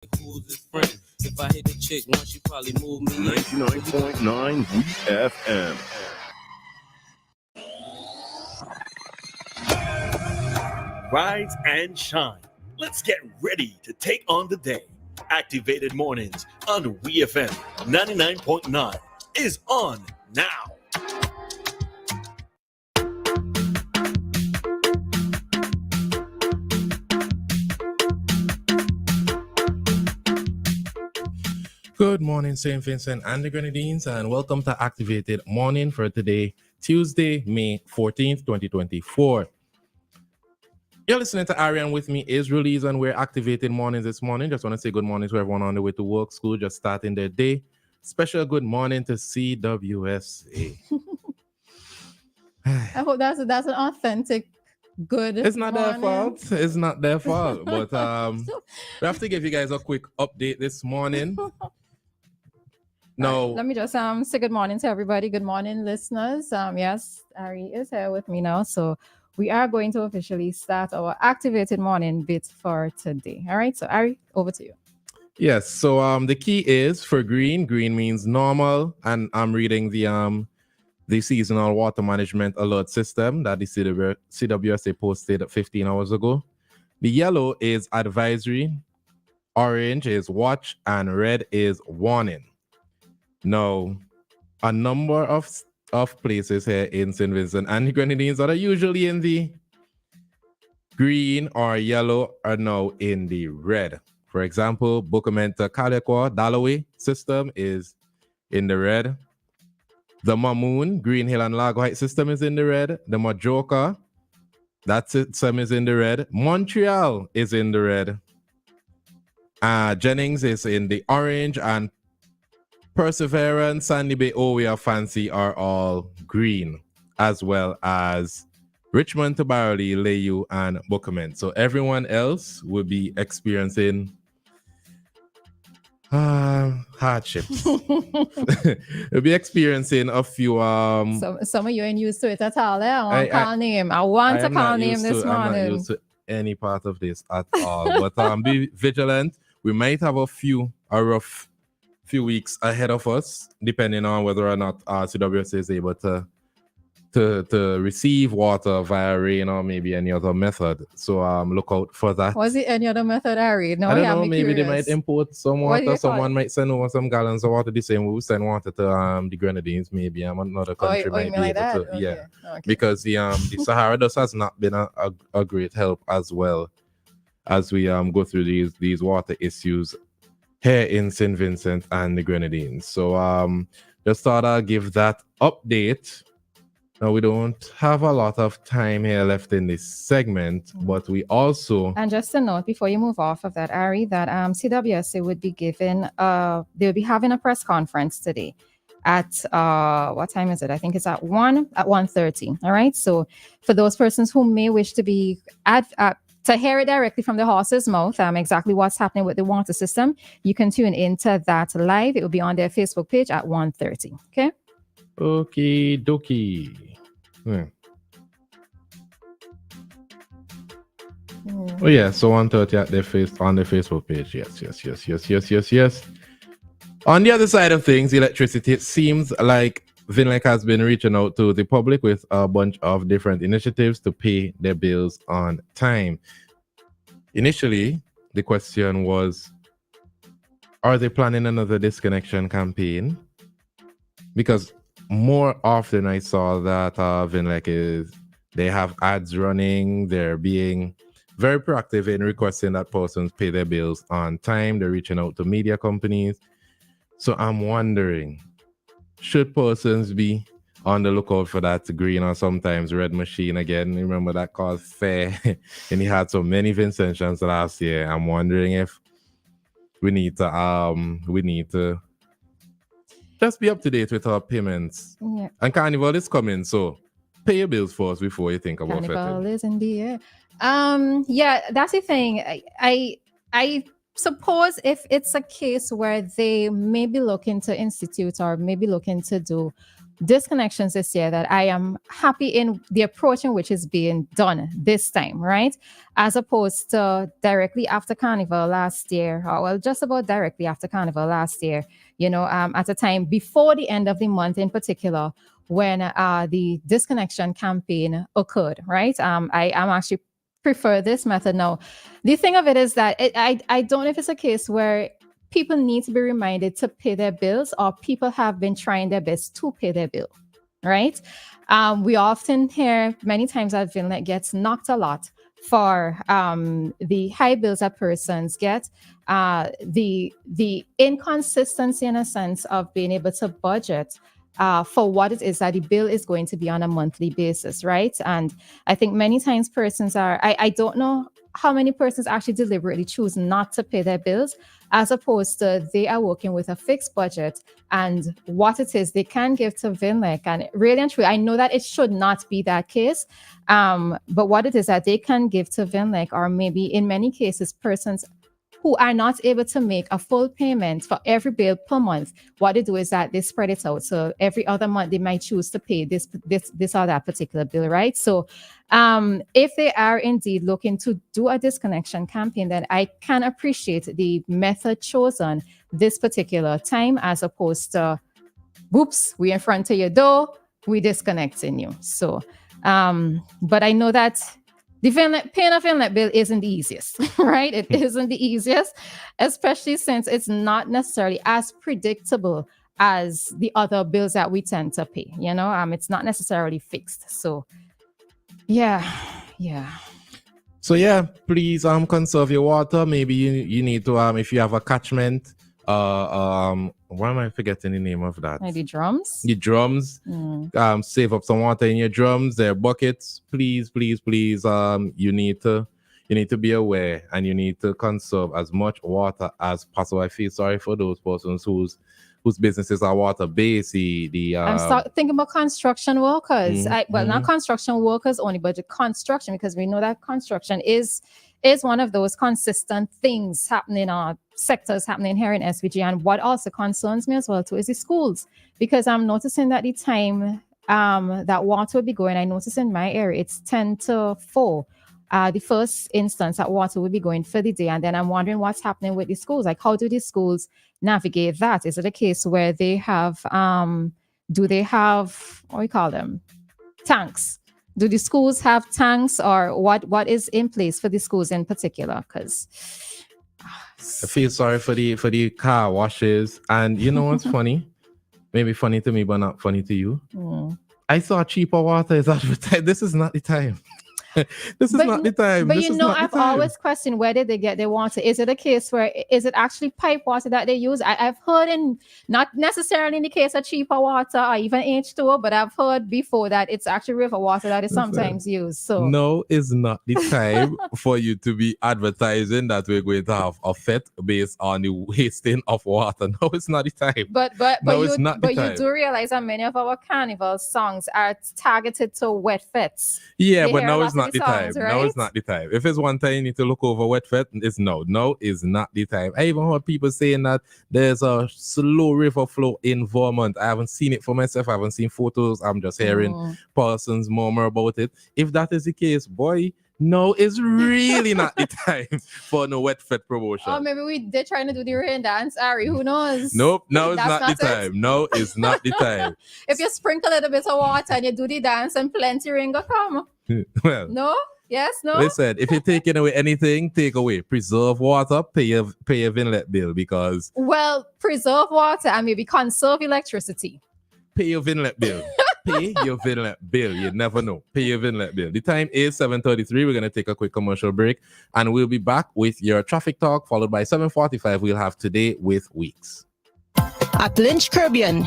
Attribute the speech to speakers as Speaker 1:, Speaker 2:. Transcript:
Speaker 1: Who's his friend? If I hit a chick once, she probably move me.
Speaker 2: 99.9 VFM.
Speaker 3: Rise and shine. Let's get ready to take on the day. Activated Mornings on WEFM 99.9 is on now.
Speaker 4: Good morning, St. Vincent and the Grenadines, and welcome to Activated Morning for today, Tuesday, May 14th, 2024. You're listening to Arian. With me is Roleza, and we're Activated Mornings this morning. Just want to say good morning to everyone on the way to work, school, just starting their day. Special good morning to CWSA.
Speaker 5: I hope that's an authentic good
Speaker 4: It's not
Speaker 5: morning.
Speaker 4: their fault. It's not their fault. But we have to give you guys a quick update this morning. No.
Speaker 5: Right, let me just say good morning to everybody. Good morning, listeners. Yes, Ari is here with me now. So we are going to officially start our activated morning bit for today. All right. So Ari, over to you.
Speaker 4: Yes. So the key is for green. Green means normal, and I'm reading the seasonal water management alert system that the CWSA posted 15 hours ago. The yellow is advisory, orange is watch, and red is warning. Now, a number of places here in St. Vincent and the Grenadines that are usually in the green or yellow are now in the red. For example, Bucamenta, Calico, Dalloway system is in the red. The Mamoon, Green Hill, and Lago Heights system is in the red. The Majorca, that system is in the red. Montreal is in the red. Jennings is in the orange, and Perseverance, Sandy Bay, Owea, Fancy are all green, as well as Richmond to Barley, Layou, and Bucament. So everyone else will be experiencing hardships. We'll be experiencing a few
Speaker 5: some of you ain't used to it at all. I want to call name. I want to call name this morning.
Speaker 4: I'm not used to any part of this at all. But be vigilant. We might have a rough few weeks ahead of us, depending on whether or not CWS is able to receive water via rain or maybe any other method. So look out for that.
Speaker 5: Was it any other method, Ari? No,
Speaker 4: I don't know. Maybe
Speaker 5: curious.
Speaker 4: They might import some water. Someone might send over some gallons of water the same way we send water to the Grenadines. Maybe another country might be able to.
Speaker 5: Okay.
Speaker 4: Yeah,
Speaker 5: okay.
Speaker 4: Because the Sahara dust has not been a great help as well as we go through these water issues here in St. Vincent and the Grenadines. So just thought I'd give that update. Now, we don't have a lot of time here left in this segment, but we also...
Speaker 5: And just a note before you move off of that, Ari, that CWSA would be they'll be having a press conference today at, what time is it? I think it's at 1:30. All right. So for those persons who may wish to be to hear it directly from the horse's mouth, exactly what's happening with the water system, you can tune into that live. It will be on their Facebook page at 1:30. Okay.
Speaker 4: Okie dokie. Oh yeah, so 1:30 at on the Facebook page. Yes. On the other side of things, electricity, it seems like VINLEC has been reaching out to the public with a bunch of different initiatives to pay their bills on time. Initially, the question was, are they planning another disconnection campaign? Because more often I saw that VINLEC they have ads running, they're being very proactive in requesting that persons pay their bills on time. They're reaching out to media companies. So I'm wondering, should persons be on the lookout for that green or sometimes red machine again? Remember that caused fair and he had so many Vincentians last year. I'm wondering if we need to just be up to date with our payments.
Speaker 5: Yeah.
Speaker 4: And Carnival is coming, so pay your bills first before you think about it.
Speaker 5: Carnival is in the air. Yeah, that's the thing. I suppose if it's a case where they may be looking to institute or maybe looking to do disconnections this year that I am happy in the approach in which is being done this time, right? As opposed to directly after Carnival last year, or well, just about directly after Carnival last year, at a time before the end of the month in particular, when the disconnection campaign occurred, right? I am actually prefer this method now. The thing of it is that I don't know if it's a case where people need to be reminded to pay their bills, or people have been trying their best to pay their bill, right? We often hear many times that VINLEC gets knocked a lot for the high bills that persons get, the inconsistency in a sense of being able to budget for what it is that the bill is going to be on a monthly basis, right? And I think many times persons I don't know how many persons actually deliberately choose not to pay their bills, as opposed to they are working with a fixed budget and what it is they can give to VINLEC. And really and truly, I know that it should not be that case, but what it is that they can give to VINLEC, or maybe in many cases, persons who are not able to make a full payment for every bill per month, what they do is that they spread it out. So every other month, they might choose to pay this or that particular bill, right? So if they are indeed looking to do a disconnection campaign, then I can appreciate the method chosen this particular time, as opposed to, whoops, we in front of your door, we disconnecting you. So, but I know that the paying a VINLEC bill isn't the easiest, right? It isn't the easiest, especially since it's not necessarily as predictable as the other bills that we tend to pay. It's not necessarily fixed. So, yeah.
Speaker 4: So yeah, please conserve your water. Maybe you need to if you have a catchment. Why am I forgetting the name of that?
Speaker 5: Maybe drums.
Speaker 4: Your drums. Save up some water in your drums. Their buckets. Please. You need to be aware, and you need to conserve as much water as possible. I feel sorry for those persons whose businesses are water based.
Speaker 5: I'm thinking about construction workers. Not construction workers only, but the construction, because we know that construction is one of those consistent things happening, sectors happening here in SVG. And what also concerns me as well too is the schools, because I'm noticing that the time that water will be going, I notice in my area it's 10 to 4. The first instance that water will be going for the day, and then I'm wondering what's happening with the schools. Like, how do the schools navigate that? Is it a case where they have do they have, what we call them, tanks? Do the schools have tanks, or what is in place for the schools in particular? Because
Speaker 4: I feel sorry for the car washes. And you know what's funny? Maybe funny to me, but not funny to you. I saw cheaper water is advertised. This is not the time. This is not the time.
Speaker 5: But I've always questioned, where did they get their water? Is it a case where is it actually pipe water that they use? I've heard, in not necessarily in the case of cheaper water or even H2O, but I've heard before that it's actually river water that is sometimes used. So
Speaker 4: no, it's not the time for you to be advertising that we're going to have a fete based on the wasting of water. No, it's not the time.
Speaker 5: But you do realize that many of our carnival songs are targeted to wet fetes.
Speaker 4: Yeah, but no, it's not the time. Right? No, it's not the time. If it's one time you need to look over wet fete, it's no, it's not the time. I even heard people saying that there's a slow river flow in Vermont. I haven't seen it for myself. I haven't seen photos. I'm just hearing persons murmur about it. If that is the case, boy, no, it's really not the time for no wet fete promotion.
Speaker 5: Or maybe they're trying to do the rain dance, Ari. Who knows?
Speaker 4: Nope, no, it's not the time. No, it's not the time.
Speaker 5: If you sprinkle a little bit of water and you do the dance, and plenty rain go come.
Speaker 4: Well,
Speaker 5: no? Yes, no?
Speaker 4: Listen, if you're taking away anything, take away. Preserve water, pay your VINLEC bill, because...
Speaker 5: Well, preserve water and maybe conserve electricity.
Speaker 4: Pay your VINLEC bill. Pay your VINLEC bill. You never know. Pay your VINLEC bill. The time is 7:33. We're going to take a quick commercial break, and we'll be back with your traffic talk, followed by 7:45. We'll have Today with Weeks.
Speaker 6: At Lynch Caribbean,